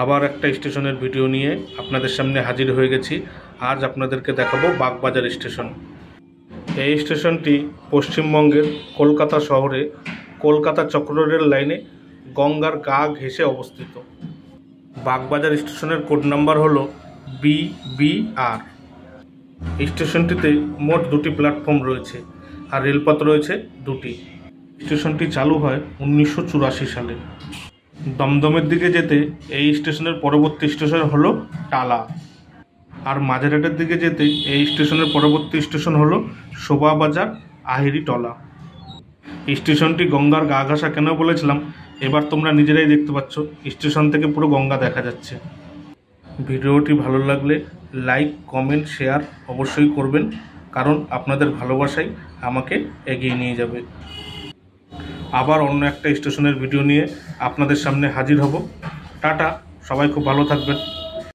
আবার একটা স্টেশনের ভিডিও নিয়ে আপনাদের সামনে হাজির হয়ে গেছি। আজ আপনাদেরকে দেখাবো বাগবাজার স্টেশন। এই স্টেশনটি পশ্চিমবঙ্গের কলকাতা শহরে কলকাতা চক্ররেল লাইনে গঙ্গার গা ঘেঁষে অবস্থিত। বাগবাজার স্টেশনের কোড নাম্বার হলো BBR। স্টেশনটিতে মোট 2টি প্ল্যাটফর্ম রয়েছে আর রেলপথ রয়েছে 2টি। স্টেশনটি চালু হয় 1984 সালে। দমদমের দিকে যেতে এই স্টেশনের পরবর্তী স্টেশন হলো টালা, আর মাঝেরহাটের দিকে যেতে এই স্টেশনের পরবর্তী স্টেশন হলো শোভাবাজার আহিরিটলা। স্টেশনটি গঙ্গার গা ঘাসা কেন বলেছিলাম, এবার তোমরা নিজেরাই দেখতে পাচ্ছ, স্টেশন থেকে পুরো গঙ্গা দেখা যাচ্ছে। ভিডিওটি ভালো লাগলে লাইক, কমেন্ট, শেয়ার অবশ্যই করবেন, কারণ আপনাদের ভালোবাসাই আমাকে এগিয়ে নিয়ে যাবে। আবার অন্য একটা স্টেশনের ভিডিও নিয়ে আপনাদের সামনে হাজির হব। টাটা, সবাই খুব ভালো থাকবেন।